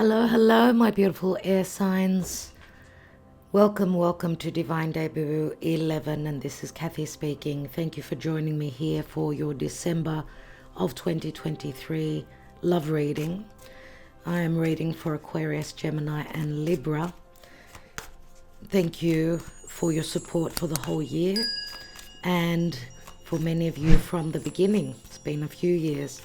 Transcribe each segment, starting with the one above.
Hello, hello, my beautiful air signs. Welcome to Divine Debut 11, and this is Kathy speaking. Thank you for joining me here for your December of 2023 love reading. I am reading for Aquarius, Gemini, and Libra. Thank you for your support for the whole year, and for many of you from the beginning. It's been a few years.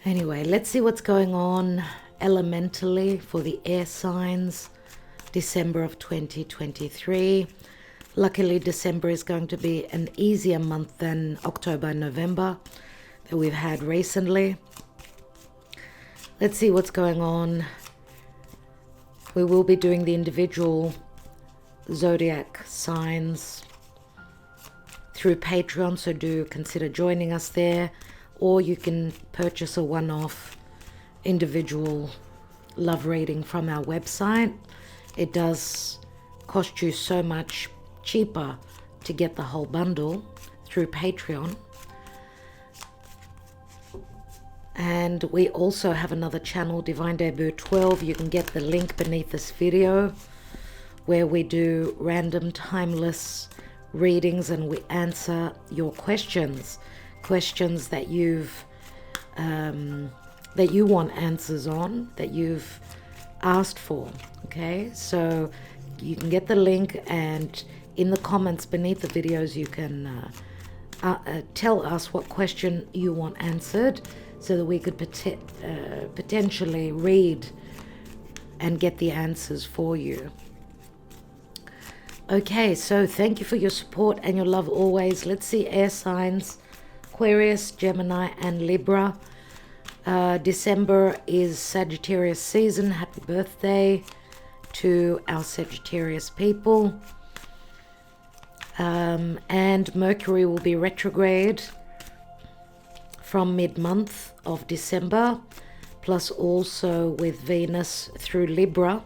Anyway, let's see what's going on elementally for the air signs, December of 2023. Luckily, December is going to be an easier month than October and November that we've had recently. Let's see what's going on. We will be doing the individual zodiac signs through Patreon, so do consider joining us there, or you can purchase a one-off individual love reading from our website. It does cost you so much cheaper to get the whole bundle through Patreon. And we also have another channel, Divine Debut 12. You can get the link beneath this video, where we do random timeless readings and we answer your questions that you want answers on, that you've asked for. Okay, so you can get the link, and in the comments beneath the videos you can tell us what question you want answered, so that we could potentially read and get the answers for you. Okay, so thank you for your support and your love always. Let's see air signs, Aquarius, Gemini, and Libra. December is Sagittarius season. Happy birthday to our Sagittarius people. And Mercury will be retrograde from mid-month of December, plus also with Venus through Libra.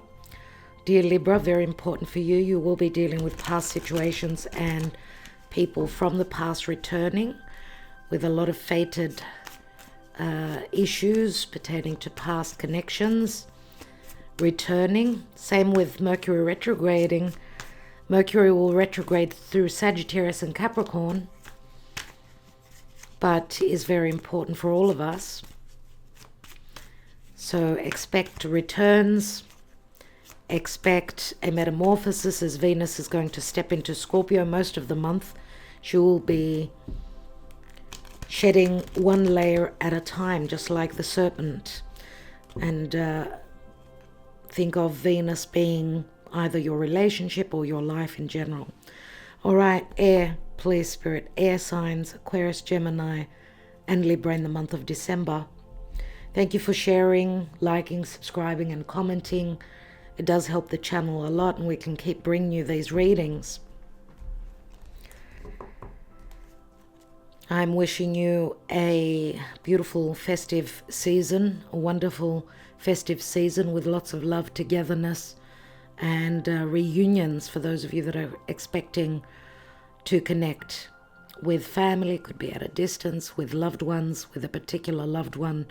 Dear Libra, very important for you. You will be dealing with past situations and people from the past returning with a lot of fated issues pertaining to past connections returning. Same with Mercury retrograding. Mercury will retrograde through Sagittarius and Capricorn, but is very important for all of us. So expect returns. Expect a metamorphosis, as Venus is going to step into Scorpio most of the month. She will be shedding one layer at a time, just like the serpent. And think of Venus being either your relationship or your life in general. All right, air, please, Spirit. Air signs, Aquarius, Gemini, and Libra in the month of December. Thank you for sharing, liking, subscribing, and commenting. It does help the channel a lot, and we can keep bringing you these readings. I'm wishing you a beautiful festive season, a wonderful festive season with lots of love, togetherness, and reunions for those of you that are expecting to connect with family. Could be at a distance, with loved ones, with a particular loved one.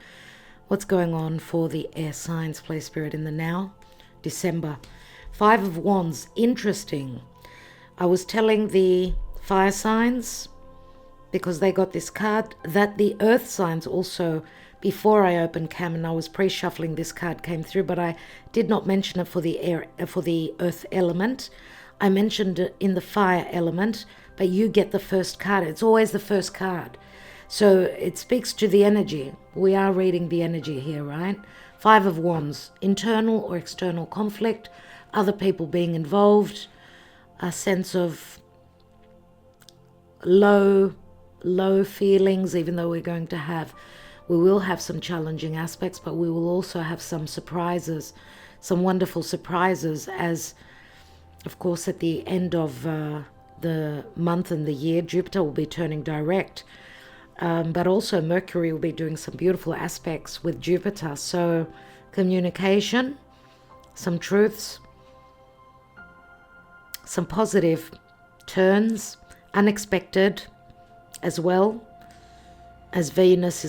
What's going on for the air signs, please, Spirit, in the now? December. 5 of Wands. Interesting. I was telling the fire signs, because they got this card, that the earth signs also, before I opened cam and I was pre-shuffling, this card came through, but I did not mention it for the air, for the earth element. I mentioned it in the fire element, but you get the first card. It's always the first card. So it speaks to the energy. We are reading the energy here, right? 5 of Wands, internal or external conflict, other people being involved, a sense of low feelings, even though we will have some challenging aspects, but we will also have some surprises, some wonderful surprises, as of course at the end of the month and the year, Jupiter will be turning direct. But also Mercury will be doing some beautiful aspects with Jupiter. So communication, some truths, some positive turns, unexpected as well, as Venus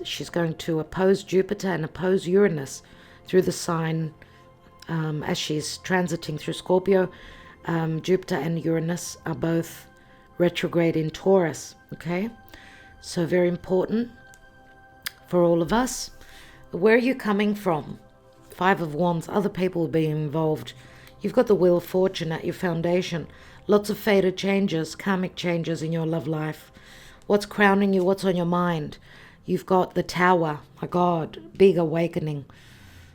she's going to oppose Jupiter and oppose Uranus. through the sign as she's transiting through Scorpio. Jupiter and Uranus are both retrograde in Taurus, okay? So very important for all of us. Where are you coming from? Five of Wands, other people will be involved. You've got the Wheel of Fortune at your foundation. Lots of fated changes, karmic changes in your love life. What's crowning you? What's on your mind? You've got the Tower. My God, big awakening.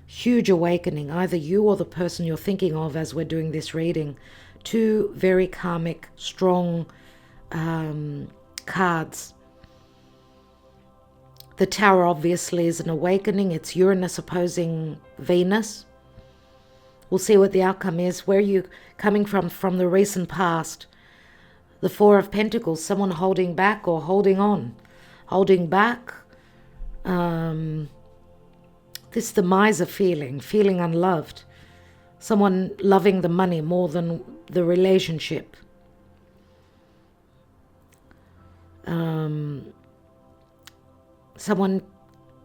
Huge awakening. Either you or the person you're thinking of as we're doing this reading. Two very karmic, strong cards. The Tower obviously is an awakening. It's Uranus opposing Venus. We'll see what the outcome is. Where are you coming from the recent past? The Four of Pentacles, someone holding back or holding on. Holding back. This is the miser feeling unloved. Someone loving the money more than the relationship. Someone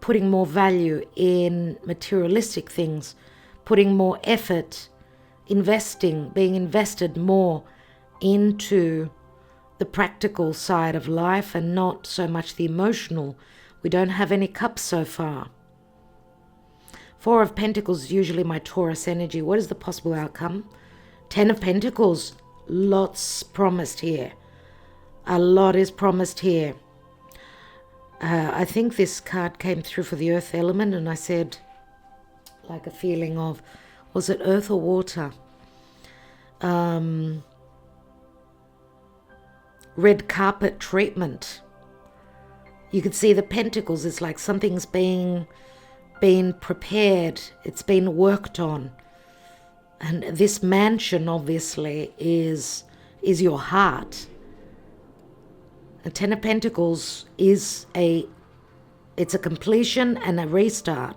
putting more value in materialistic things, putting more effort, investing, being invested more into the practical side of life and not so much the emotional. We don't have any cups so far. Four of Pentacles is usually my Taurus energy. What is the possible outcome? Ten of Pentacles, lots promised here. A lot is promised here. I think this card came through for the earth element, and I said, like a feeling of, was it earth or water? Red carpet treatment. You could see the pentacles. It's like something's being prepared. It's been worked on. And this mansion obviously is your heart. The Ten of Pentacles is it's a completion and a restart.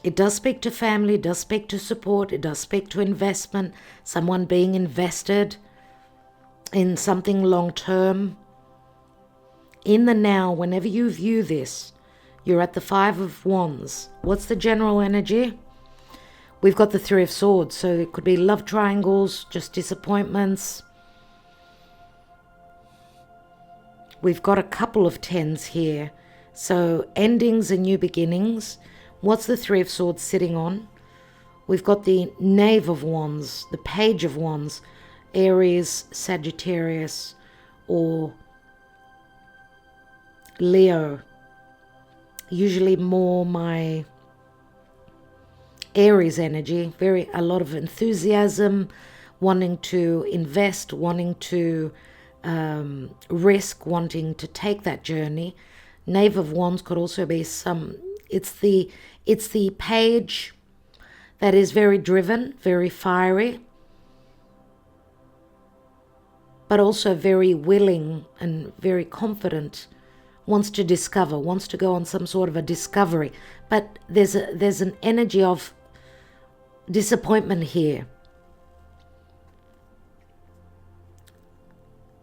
It does speak to family, it does speak to support, it does speak to investment, someone being invested in something long term. In the now, whenever you view this, you're at the Five of Wands. What's the general energy? We've got the Three of Swords, so it could be love triangles, just disappointments. We've got a couple of tens here. So endings and new beginnings. What's the Three of Swords sitting on? We've got the Knave of Wands, the Page of Wands, Aries, Sagittarius, or Leo. Usually more my Aries energy, a lot of enthusiasm, wanting to invest, wanting to risk, wanting to take that journey. Knave of Wands could also be it's the page that is very driven, very fiery, but also very willing and very confident, wants to discover, wants to go on some sort of a discovery. But there's an energy of disappointment here.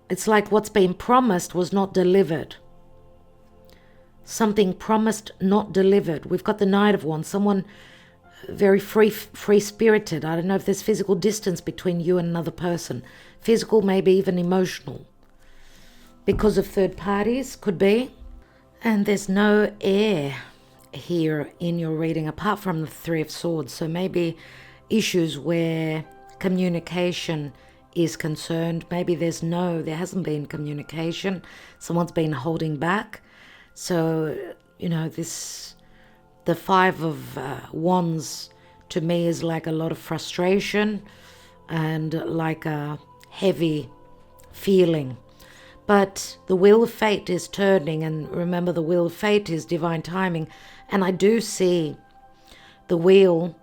It's like what's been promised was not delivered. Something promised, not delivered. We've got the Knight of Wands, someone very free-spirited. I don't know if there's physical distance between you and another person. Physical, maybe even emotional. Because of third parties, could be. And there's no air here in your reading, apart from the Three of Swords. So maybe issues where communication is concerned. Maybe there hasn't been communication. Someone's been holding back. So, the Five of Wands to me is like a lot of frustration and like a heavy feeling. But the Wheel of Fate is turning, and remember, the Wheel of Fate is divine timing. And I do see the wheel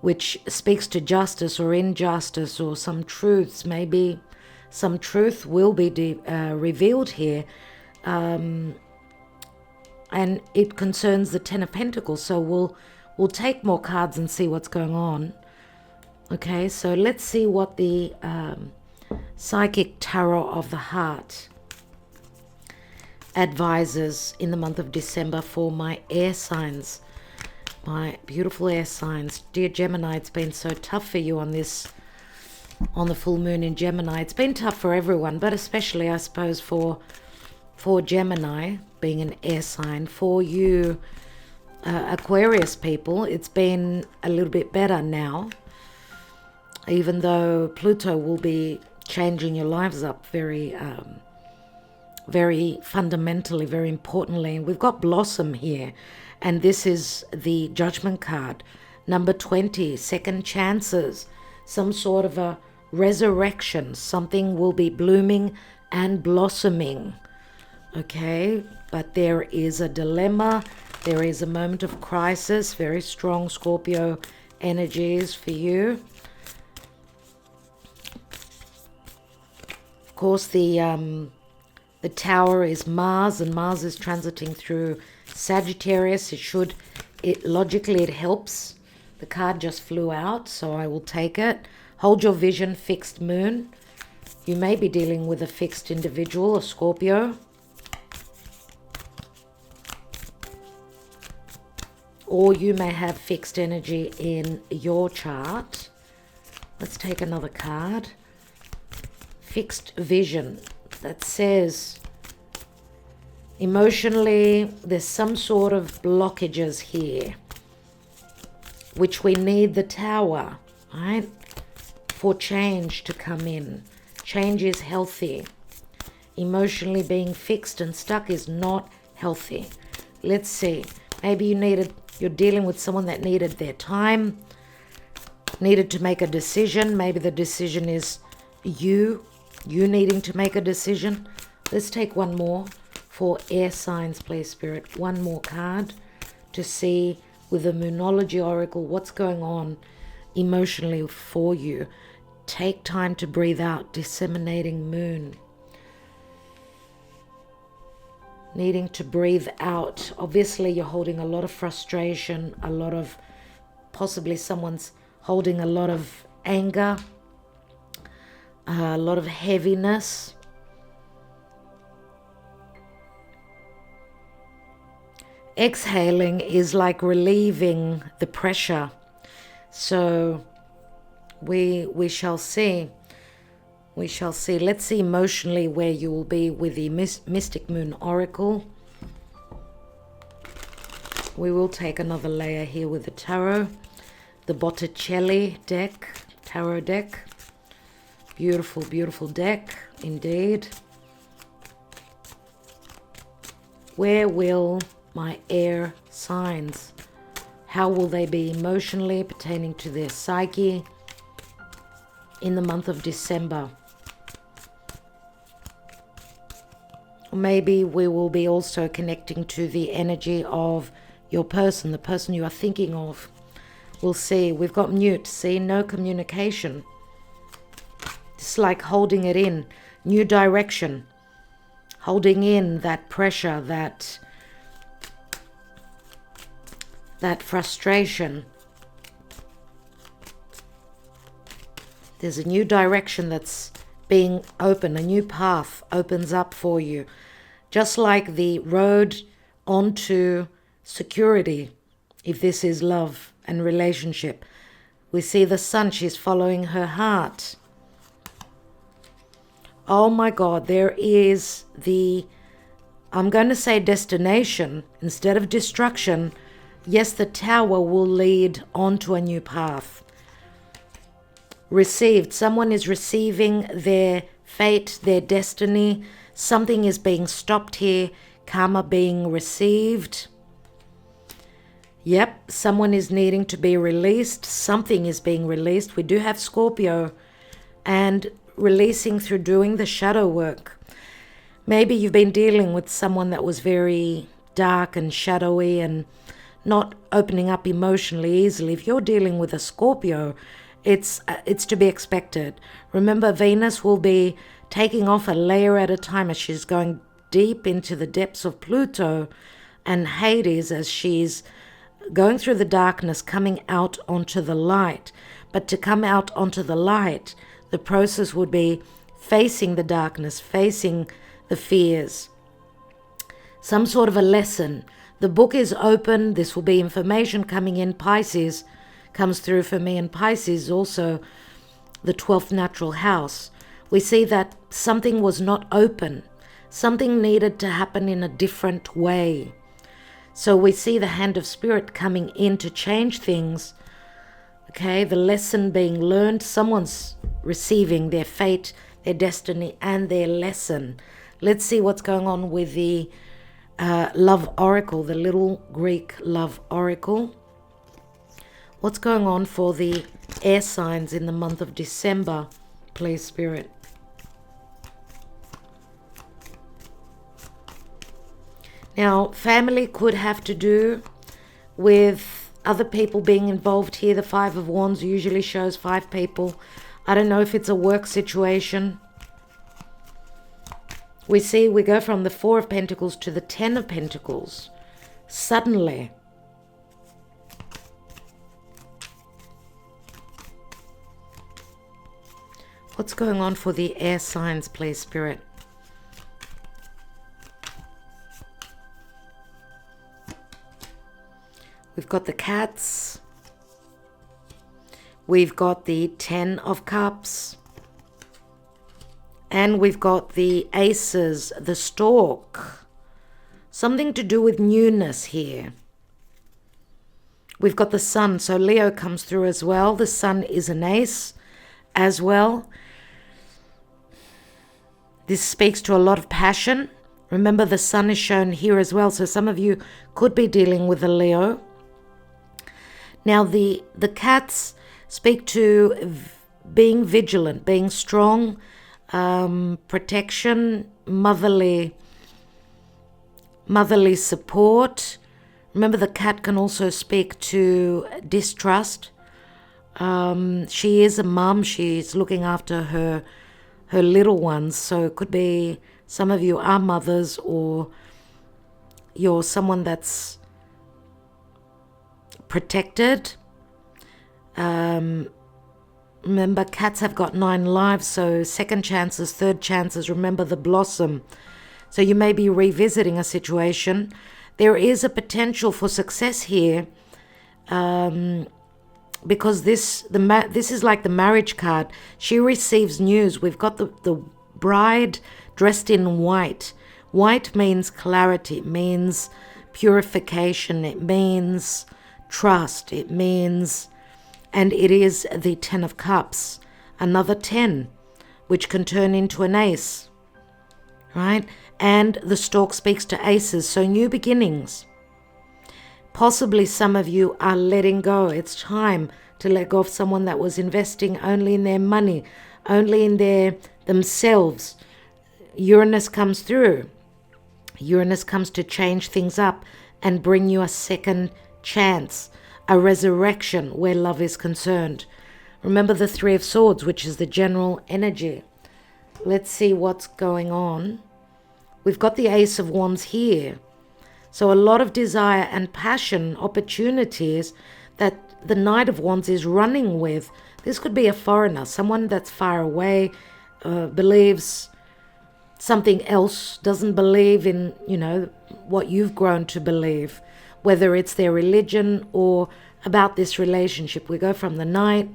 which speaks to justice or injustice or some truths. Maybe some truth will be revealed here. And it concerns the Ten of Pentacles. So we'll take more cards and see what's going on. Okay, so let's see what the Psychic Tarot of the Heart advisors in the month of December for my air signs, my beautiful air signs. Dear Gemini, it's been so tough for you on the full moon in Gemini. It's been tough for everyone, but especially, I suppose, for Gemini, being an air sign. For you Aquarius people, it's been a little bit better now, even though Pluto will be changing your lives up very fundamentally, very importantly. We've got Blossom here, and this is the Judgment card. Number 20, second chances, some sort of a resurrection. Something will be blooming and blossoming. Okay, but there is a dilemma. There is a moment of crisis. Very strong Scorpio energies for you. Of course, the tower is Mars, and Mars is transiting through Sagittarius. Logically it helps. The card just flew out, so I will take it. Hold your vision, fixed moon. You may be dealing with a fixed individual, a Scorpio. Or you may have fixed energy in your chart. Let's take another card. Fixed vision. That says emotionally there's some sort of blockages here, which we need the tower, right, for change to come in. Change is healthy. Emotionally being fixed and stuck is not healthy. Let's see. Maybe you're dealing with someone that needed their time, needed to make a decision. Maybe the decision is you needing to make a decision. Let's take one more for air signs, please, Spirit. One more card to see with the Moonology Oracle what's going on emotionally for you. Take time to breathe out. Disseminating moon. Needing to breathe out. Obviously, you're holding a lot of frustration, possibly someone's holding a lot of anger, a lot of heaviness. Exhaling is like relieving the pressure. So we shall see. We shall see. Let's see emotionally where you will be with the Mystic Moon Oracle. We will take another layer here with the Tarot. The Botticelli deck, Tarot deck. Beautiful, beautiful deck indeed. Where will my air signs, how will they be emotionally pertaining to their psyche in the month of December? Maybe we will be also connecting to the energy of your person, the person you are thinking of. We'll see. We've got mute. See, no communication. It's like holding it in. New direction. Holding in that pressure, that frustration. There's a new direction that's being open. A new path opens up for you. Just like the road onto security, if this is love and relationship. We see the sun, she's following her heart. Oh my God, there is I'm going to say destination instead of destruction. Yes, the tower will lead onto a new path. Received. Someone is receiving their fate, their destiny. Something is being stopped here. Karma being received. Yep, someone is needing to be released. Something is being released. We do have Scorpio. And releasing through doing the shadow work. Maybe you've been dealing with someone that was very dark and shadowy and not opening up emotionally easily. If you're dealing with a Scorpio, it's to be expected. Remember, Venus will be taking off a layer at a time as she's going deep into the depths of Pluto and Hades, as she's going through the darkness, coming out onto the light. But to come out onto the light, the process would be facing the darkness, facing the fears, some sort of a lesson. The book is open. This will be information coming in. Pisces comes through for me, and Pisces is also the 12th natural house. We see that something was not open. Something needed to happen in a different way. So we see the hand of spirit coming in to change things. Okay, the lesson being learned. Someone's receiving their fate, their destiny, and their lesson. Let's see what's going on with the love oracle, the little Greek love oracle. What's going on for the air signs in the month of December, please, Spirit? Now, family could have to do with other people being involved here. The Five of Wands usually shows 5 people. I don't know if it's a work situation. We go from the 4 of Pentacles to the 10 of Pentacles. Suddenly. What's going on for the air signs, please, Spirit? We've got the cats. We've got the 10 of Cups. And we've got the aces, the stork. Something to do with newness here. We've got the sun, so Leo comes through as well. The sun is an ace as well. This speaks to a lot of passion. Remember, the sun is shown here as well, so some of you could be dealing with a Leo. Now, the cats speak to being vigilant, being strong, protection, motherly support. Remember, the cat can also speak to distrust. She is a mum. She's looking after her little ones. So it could be some of you are mothers, or you're someone that's protected. Remember, cats have got 9 lives, so second chances, third chances. Remember the blossom. So you may be revisiting a situation. There is a potential for success here, because this is like the marriage card. She receives news. We've got the bride dressed in white. White means clarity. It means purification. It means trust. It means, and it is the 10 of Cups, another 10, which can turn into an ace, right? And the stork speaks to aces, so new beginnings. Possibly some of you are letting go. It's time to let go of someone that was investing only in their money, only in themselves. Uranus comes through. Uranus comes to change things up and bring you a second chance, a resurrection where love is concerned. Remember the 3 of Swords, which is the general energy. Let's see what's going on. We've got the Ace of Wands here. So a lot of desire and passion, opportunities that the Knight of Wands is running with. This could be a foreigner, someone that's far away, believes something else, doesn't believe in, what you've grown to believe, whether it's their religion or about this relationship. We go from the Knight.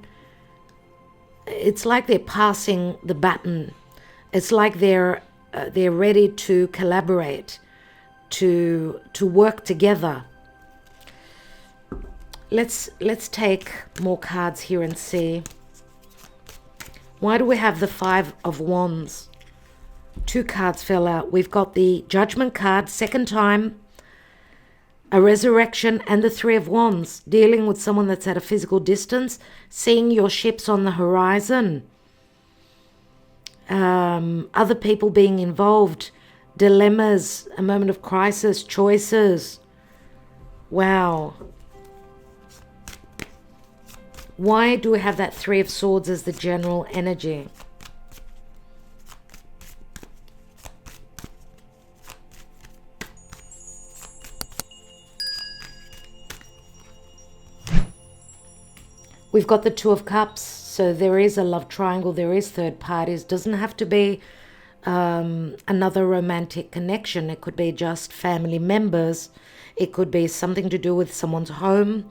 It's like they're passing the baton. It's like they're ready to collaborate, to work together. Let's take more cards here and see. Why do we have the 5 of Wands? 2 cards fell out. We've got the Judgment card, second time, a resurrection, and the 3 of Wands, dealing with someone that's at a physical distance, seeing your ships on the horizon, other people being involved, dilemmas, a moment of crisis, choices. Wow. Why do we have that 3 of Swords as the general energy? We've got the 2 of Cups, so there is a love triangle, there is third parties. Doesn't have to be another romantic connection. It could be just family members. It could be something to do with someone's home.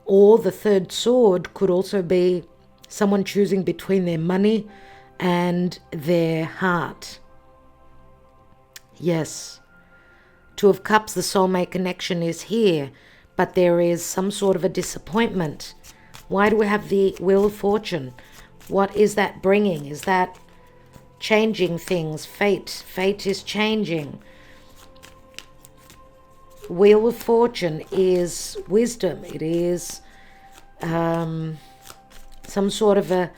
Or the third sword could also be someone choosing between their money and their heart. Yes. Two of Cups, the soulmate connection is here, but there is some sort of a disappointment. Why do we have the Wheel of Fortune? What is that bringing? Is that changing things? Fate is changing. Wheel of Fortune is wisdom. It is some sort of a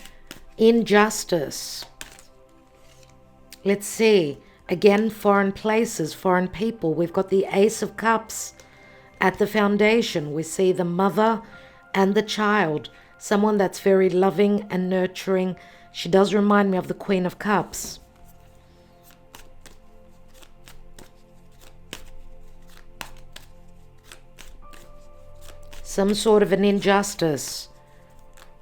injustice. Let's see. Again, foreign places, foreign people. We've got the Ace of Cups at the foundation. We see the mother and the child. Someone that's very loving and nurturing. She does remind me of the Queen of Cups. Some sort of an injustice.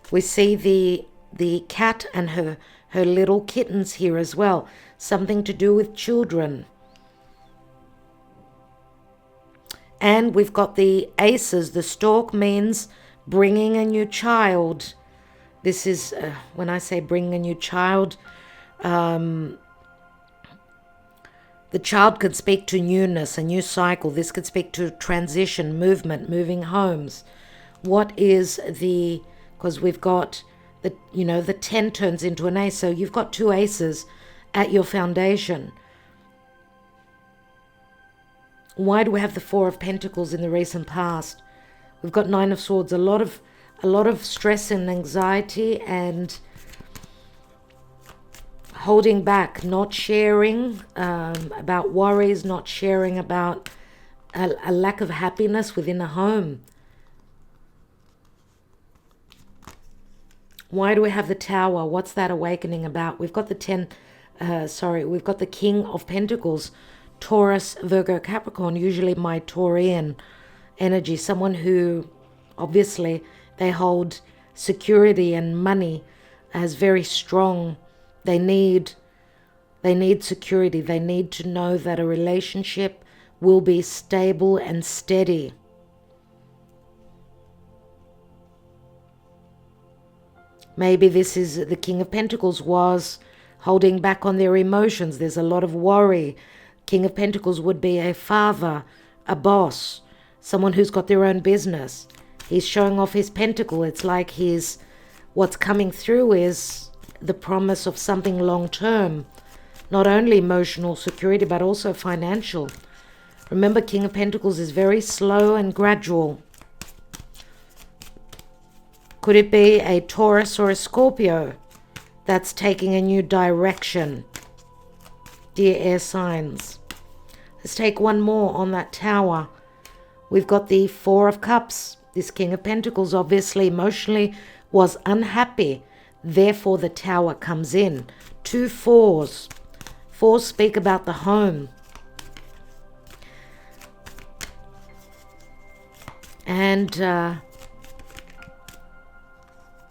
We see the cat and her little kittens here as well. Something to do with children. And we've got the aces. The stork means bringing a new child. This is, when I say bringing a new child, the child could speak to newness, a new cycle. This could speak to transition, movement, moving homes. What is the, because we've got the, the 10 turns into an ace. So you've got two aces at your foundation. Why do we have the Four of Pentacles in the recent past? We've got Nine of Swords. A lot of stress and anxiety and holding back, not sharing about worries, not sharing about a lack of happiness within a home. Why do we have the Tower? What's that awakening about? We've got the we've got the King of Pentacles, Taurus, Virgo, Capricorn, usually my Taurian energy, someone who obviously they hold security and money as very strong. They need security. They need to know that a relationship will be stable and steady. Maybe this is the King of Pentacles was holding back on their emotions. There's a lot of worry. King of Pentacles would be a father, a boss, someone who's got their own business. He's showing off his pentacle. It's like what's coming through is the promise of something long-term. Not only emotional security, but also financial. Remember, King of Pentacles is very slow and gradual. Could it be a Taurus or a Scorpio that's taking a new direction? Dear air signs. Let's take one more on that Tower. We've got the Four of Cups. This King of Pentacles obviously emotionally was unhappy. Therefore the Tower comes in. Two fours. Fours speak about the home. And the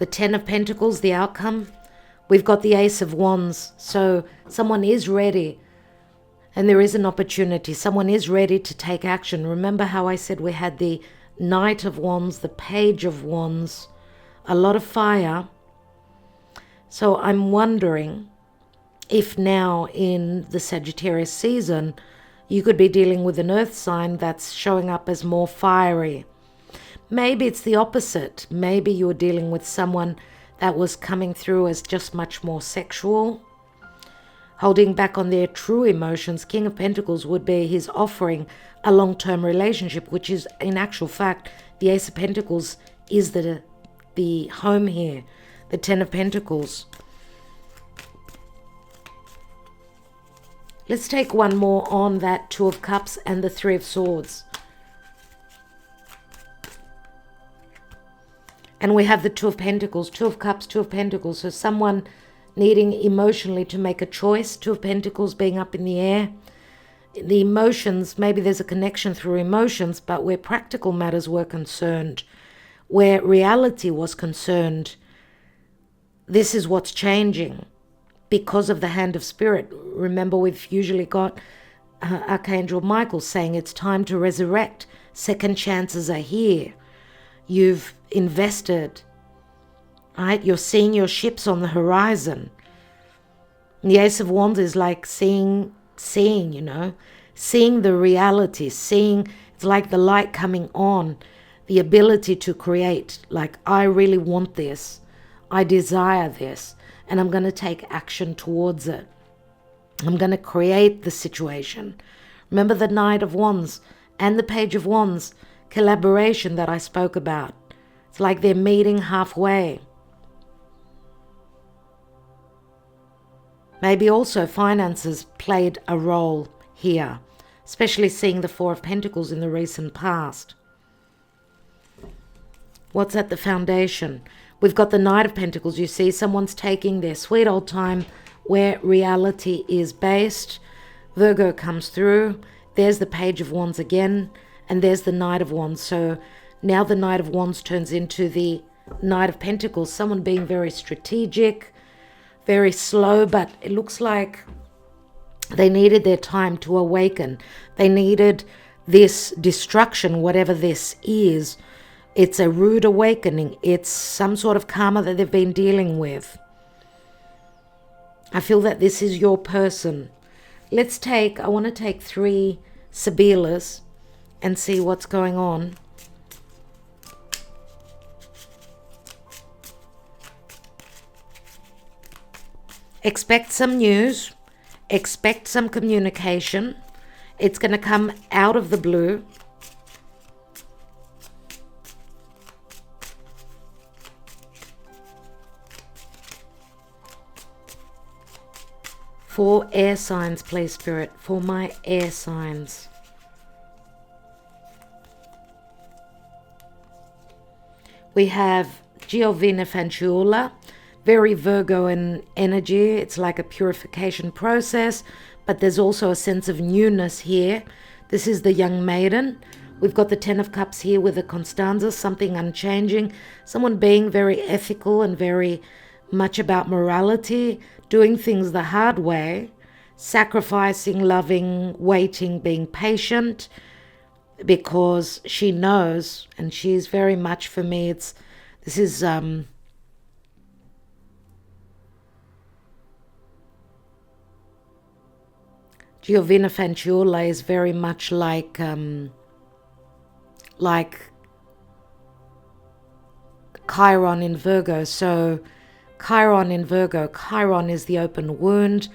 Ten of Pentacles, the outcome. We've got the Ace of Wands. So someone is ready. And there is an opportunity. Someone is ready to take action. Remember how I said we had the Knight of Wands, the Page of Wands. A lot of fire. So I'm wondering if now in the Sagittarius season, you could be dealing with an earth sign that's showing up as more fiery. Maybe it's the opposite. Maybe you're dealing with someone that was coming through as just much more sexual, holding back on their true emotions. King of Pentacles would be his offering a long-term relationship, which is in actual fact, the Ace of Pentacles is the home here, the Ten of Pentacles. Let's take one more on that Two of Cups and the Three of Swords. And we have the Two of Pentacles, Two of Cups, Two of Pentacles. So someone needing emotionally to make a choice. Two of Pentacles being up in the air. The emotions, maybe there's a connection through emotions, but where practical matters were concerned, where reality was concerned, this is what's changing. because of the hand of spirit. Remember, we've usually got Archangel Michael saying it's time to resurrect. Second chances are here. You've invested, right? You're seeing your ships on the horizon. And the Ace of Wands is like seeing, you know, seeing the reality, seeing, it's like the light coming on, the ability to create, like, I really want this, I desire this, and I'm going to take action towards it. I'm going to create the situation. Remember the Knight of Wands and the Page of Wands, collaboration that I spoke about. It's like they're meeting halfway. Maybe also finances played a role here, especially seeing the Four of Pentacles in the recent past. What's at the foundation? We've got the Knight of Pentacles. You see, someone's taking their sweet old time where reality is based. Virgo comes through. There's the Page of Wands again, and there's the Knight of Wands. So now the Knight of Wands turns into the Knight of Pentacles. Someone being very strategic, very slow, but it looks like they needed their time to awaken. They needed this destruction, whatever this is. It's a rude awakening. It's some sort of karma that they've been dealing with. I feel that this is your person. I want to take 3 Sibilas and see what's going on. Expect some news. Expect some communication. It's going to come out of the blue. For air signs, please, Spirit. For my air signs. We have Giovina Fanciulla. Very Virgo in energy. It's like a purification process, but there's also a sense of newness here. This is the young maiden. We've got the Ten of Cups here with the Constanza, something unchanging. Someone being very ethical and very much about morality, doing things the hard way, sacrificing, loving, waiting, being patient, because she knows, and she's very much, for me, this is Giovina Fanciulla is very much like Chiron in Virgo. So Chiron in Virgo, Chiron is the open wound.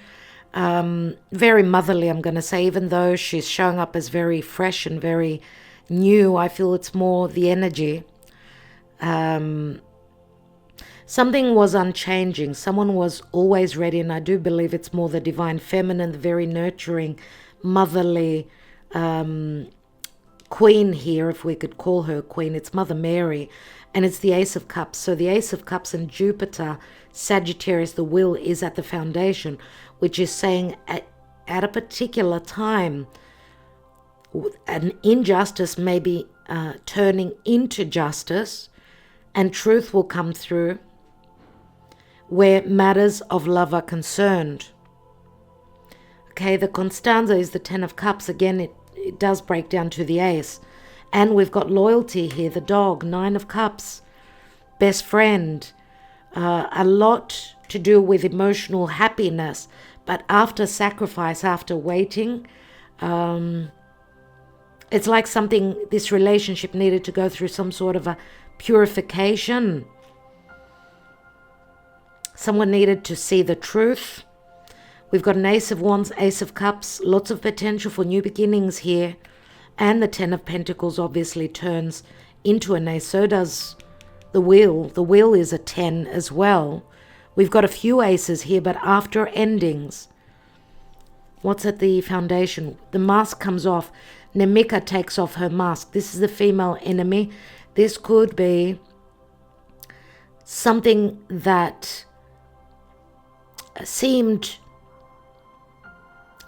Very motherly, I'm going to say, even though she's showing up as very fresh and very new, I feel it's more the energy. Something was unchanging. Someone was always ready, and I do believe it's more the divine feminine, the very nurturing, motherly queen here, if we could call her queen. It's Mother Mary, and it's the Ace of Cups. So the Ace of Cups and Jupiter, Sagittarius, the will is at the foundation, which is saying at a particular time, an injustice may be turning into justice, and truth will come through where matters of love are concerned. Okay, the Constanza is the Ten of Cups. Again, it does break down to the Ace. And we've got loyalty here, the dog, Nine of Cups, best friend. A lot to do with emotional happiness. But after sacrifice, after waiting, it's like this relationship needed to go through some sort of a purification. Someone needed to see the truth. We've got an Ace of Wands, Ace of Cups, lots of potential for new beginnings here. And the Ten of Pentacles obviously turns into an Ace. So does the Wheel. The Wheel is a 10 as well. We've got a few Aces here, but after endings. What's at the foundation? The mask comes off. Nemika takes off her mask. This is the female enemy. This could be something that seemed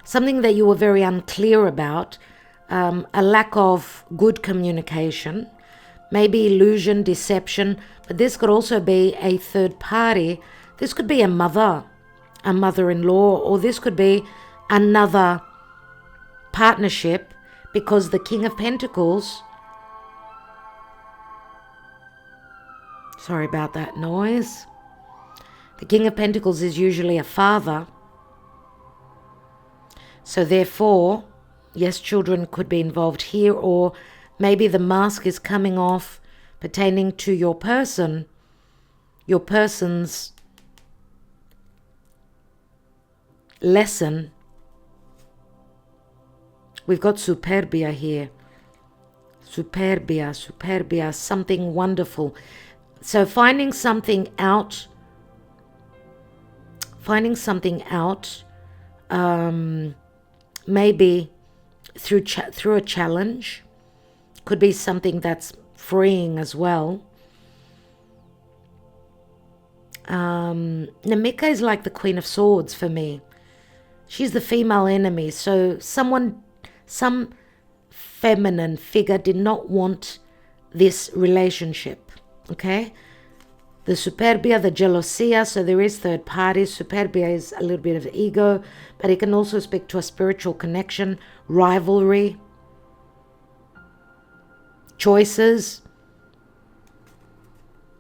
something that you were very unclear about, a lack of good communication, maybe illusion, deception, but this could also be a third party. This could be a mother a mother-in-law, or this could be another partnership, because the King of Pentacles, sorry about that noise, the King of Pentacles is usually a father. So therefore, yes, children could be involved here, or maybe the mask is coming off pertaining to your person, your person's lesson. We've got superbia here. Superbia, something wonderful. So finding something out, maybe through a challenge, could be something that's freeing as well. Namika is like the Queen of Swords for me. She's the female enemy. So some feminine figure did not want this relationship. Okay? The superbia, the jealousia, so there is third parties. Superbia is a little bit of ego, but it can also speak to a spiritual connection, rivalry, choices,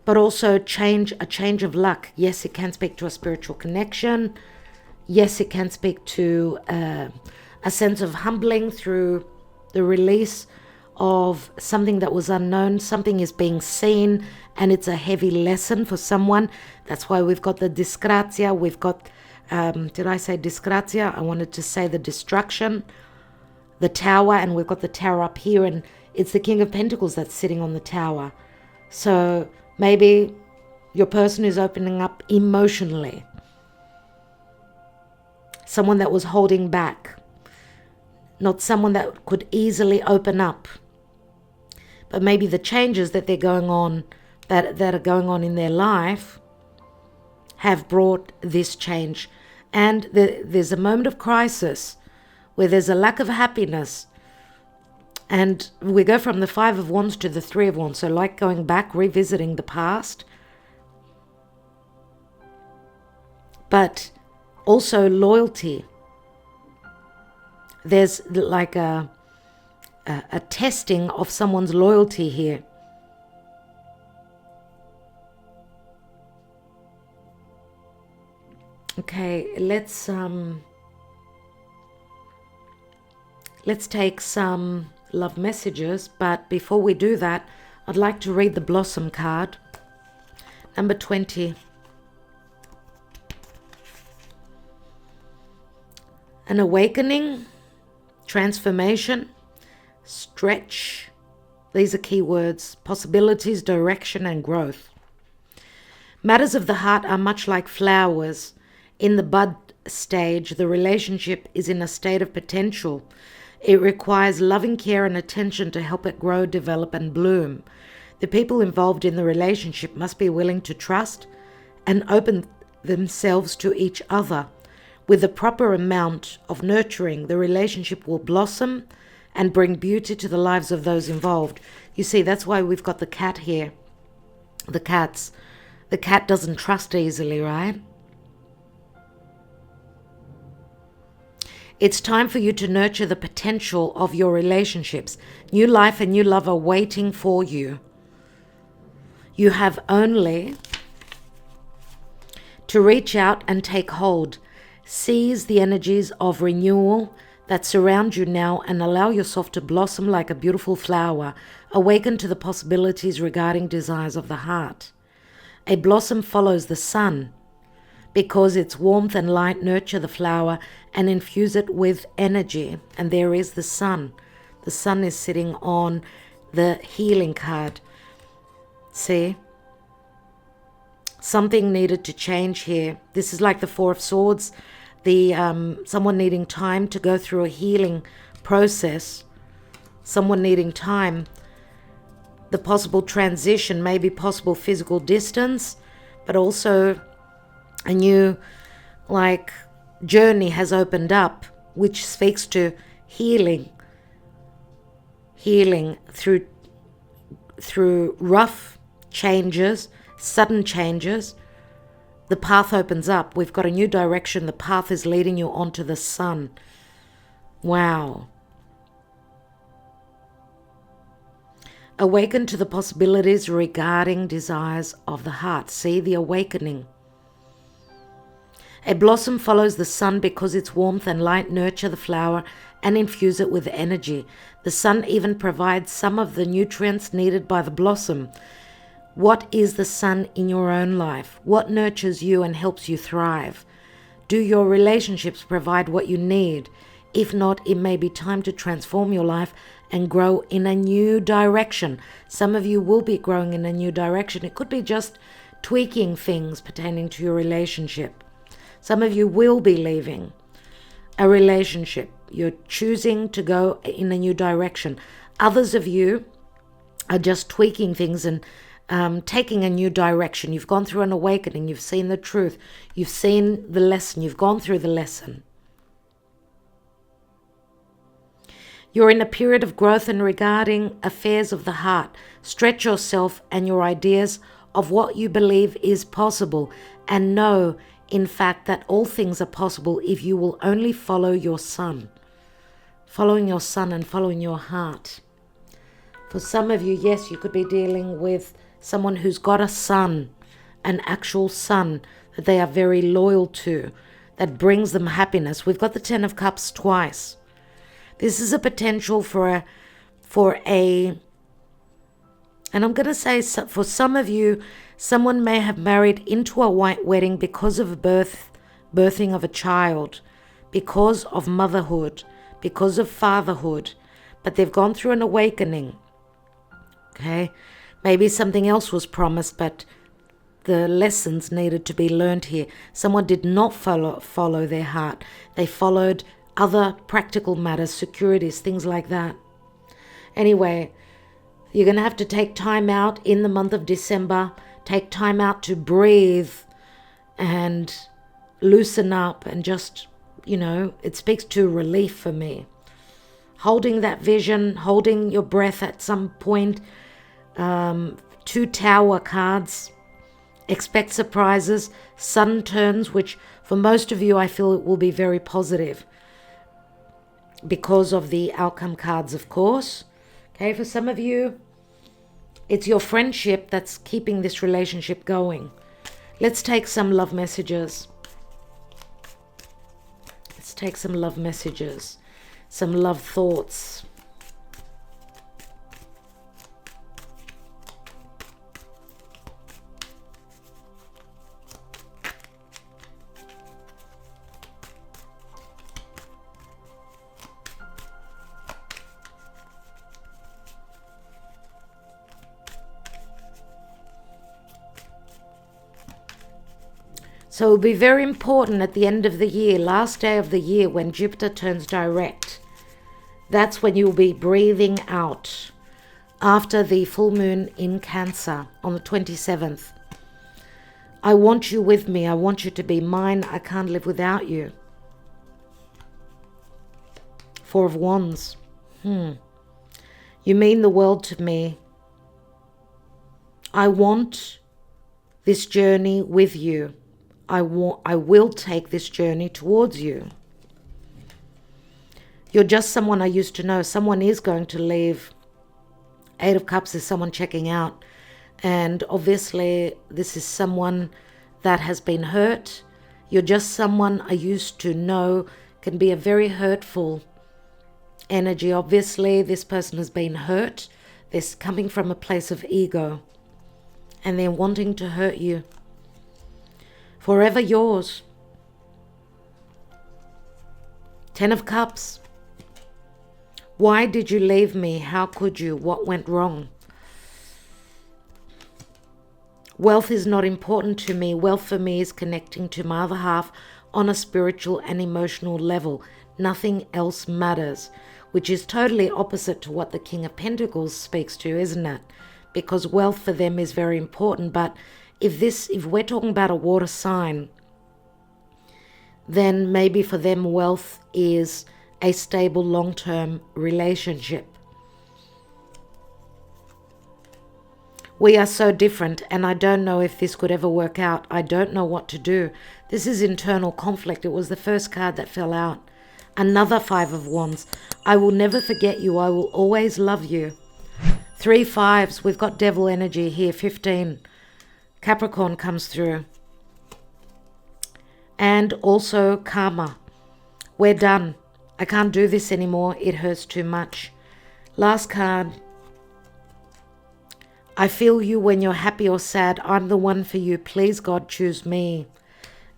but also a change of luck. Yes, it can speak to a spiritual connection. Yes, it can speak to a sense of humbling through the release of something that was unknown. Something is being seen, and it's a heavy lesson for someone. That's why we've got the disgrazia. We've got, did I say disgrazia? I wanted to say the destruction, the tower, and we've got the tower up here, and it's the King of Pentacles that's sitting on the tower. So maybe your person is opening up emotionally. Someone that was holding back. Not someone that could easily open up. But maybe the changes that they're going on, that are going on in their life, have brought this change. And there's a moment of crisis where there's a lack of happiness. And we go from the Five of Wands to the Three of Wands. So like going back, revisiting the past. But also loyalty. There's like a testing of someone's loyalty here. Okay, let's take some love messages, but before we do that, I'd like to read the Blossom card. Number 20. An awakening, transformation, stretch. These are key words. Possibilities, direction, and growth. Matters of the heart are much like flowers. In the bud stage, the relationship is in a state of potential. It requires loving care and attention to help it grow, develop, and bloom. The people involved in the relationship must be willing to trust and open themselves to each other. With the proper amount of nurturing, the relationship will blossom and bring beauty to the lives of those involved. You see, that's why we've got the cat here. The cats. The cat doesn't trust easily, right? It's time for you to nurture the potential of your relationships. New life and new love are waiting for you. You have only to reach out and take hold. Seize the energies of renewal that surround you now and allow yourself to blossom like a beautiful flower. Awaken to the possibilities regarding desires of the heart. A blossom follows the sun because its warmth and light nurture the flower and infuse it with energy. And there is the sun. The sun is sitting on the healing card. See? Something needed to change here. This is like the Four of Swords. Someone needing time to go through a healing process. Someone needing time. The possible transition, maybe possible physical distance, but also a new journey has opened up, which speaks to healing through rough changes, sudden changes, the path opens up. We've got a new direction. The path is leading you onto the sun. Wow. Awaken to the possibilities regarding desires of the heart. See the awakening. A blossom follows the sun because its warmth and light nurture the flower and infuse it with energy. The sun even provides some of the nutrients needed by the blossom. What is the sun in your own life? What nurtures you and helps you thrive? Do your relationships provide what you need? If not, it may be time to transform your life and grow in a new direction. Some of you will be growing in a new direction. It could be just tweaking things pertaining to your relationship. Some of you will be leaving a relationship. You're choosing to go in a new direction. Others of you are just tweaking things and taking a new direction. You've gone through an awakening. You've seen the truth. You've seen the lesson. You've gone through the lesson. You're in a period of growth and regarding affairs of the heart. Stretch yourself and your ideas of what you believe is possible, and know, in fact, that all things are possible if you will only follow your sun. Following your sun and following your heart. For some of you, yes, you could be dealing with someone who's got a sun, an actual sun that they are very loyal to, that brings them happiness. We've got the Ten of Cups twice. This is a potential for a, and I'm going to say for some of you, someone may have married into a white wedding because of birthing of a child, because of motherhood, because of fatherhood, but they've gone through an awakening. Okay, maybe something else was promised, but the lessons needed to be learned here. Someone did not follow their heart. They followed other practical matters, securities, things like that. Anyway, you're going to have to take time out in the month of December. Take time out to breathe and loosen up and just, it speaks to relief for me. Holding that vision, holding your breath at some point. 2 Tower cards. Expect surprises. Sun turns, which for most of you, I feel it will be very positive because of the outcome cards, of course. Okay, for some of you, it's your friendship that's keeping this relationship going. Let's take some love messages. Let's take some love messages, some love thoughts. So it will be very important at the end of the year, last day of the year, when Jupiter turns direct. That's when you'll be breathing out after the full moon in Cancer on the 27th. I want you with me. I want you to be mine. I can't live without you. 4 of Wands. You mean the world to me. I want this journey with you. I will take this journey towards you. You're just someone I used to know. Someone is going to leave. 8 of Cups is someone checking out. And obviously, this is someone that has been hurt. You're just someone I used to know. Can be a very hurtful energy. Obviously, this person has been hurt. They're coming from a place of ego. And they're wanting to hurt you. Forever yours. 10 of Cups. Why did you leave me? How could you? What went wrong? Wealth is not important to me. Wealth for me is connecting to my other half on a spiritual and emotional level. Nothing else matters, which is totally opposite to what the King of Pentacles speaks to, isn't it? Because wealth for them is very important, but if we're talking about a water sign, then maybe for them wealth is a stable long-term relationship. We are so different, and I don't know if this could ever work out. I don't know what to do. This is internal conflict. It was the first card that fell out. Another Five of Wands. I will never forget you. I will always love you. 3 fives. We've got devil energy here. 15. Capricorn comes through. And also karma. We're done. I can't do this anymore. It hurts too much. Last card. I feel you when you're happy or sad. I'm the one for you. Please, God, choose me.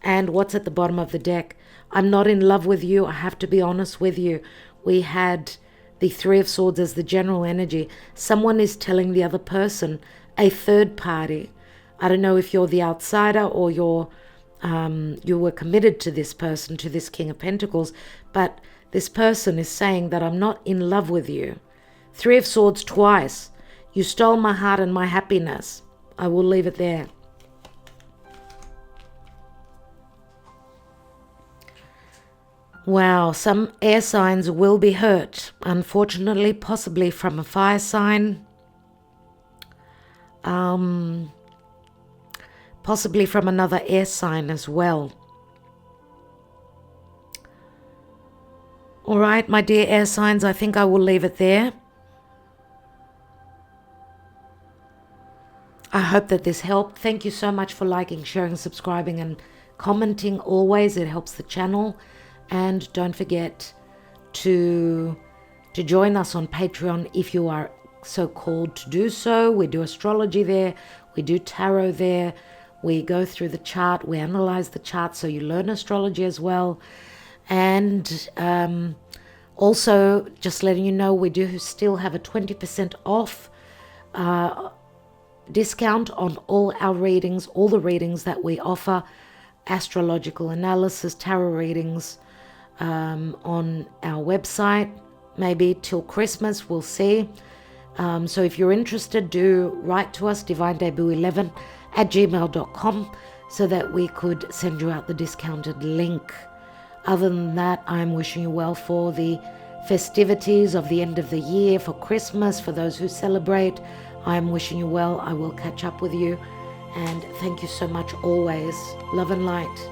And what's at the bottom of the deck? I'm not in love with you. I have to be honest with you. We had the Three of Swords as the general energy. Someone is telling the other person, a third party. I don't know if you're the outsider or you were committed to this person, to this King of Pentacles, but this person is saying that I'm not in love with you. Three of Swords twice. You stole my heart and my happiness. I will leave it there. Wow, some air signs will be hurt. Unfortunately, possibly from a fire sign. Possibly from another air sign as well. All right, my dear air signs, I think I will leave it there. I hope that this helped. Thank you so much for liking, sharing, subscribing, and commenting always. It helps the channel. And don't forget to join us on Patreon if you are so called to do so. We do astrology there. We do tarot there. We go through the chart. We analyze the chart so you learn astrology as well. And also, just letting you know, we do still have a 20% off discount on all our readings, all the readings that we offer, astrological analysis, tarot readings on our website, maybe till Christmas, we'll see. So if you're interested, do write to us, divinedebut11@gmail.com, so that we could send you out the discounted link. Other than that, I'm wishing you well for the festivities of the end of the year, for Christmas, for those who celebrate. I'm wishing you well. I will catch up with you. And thank you so much always. Love and light.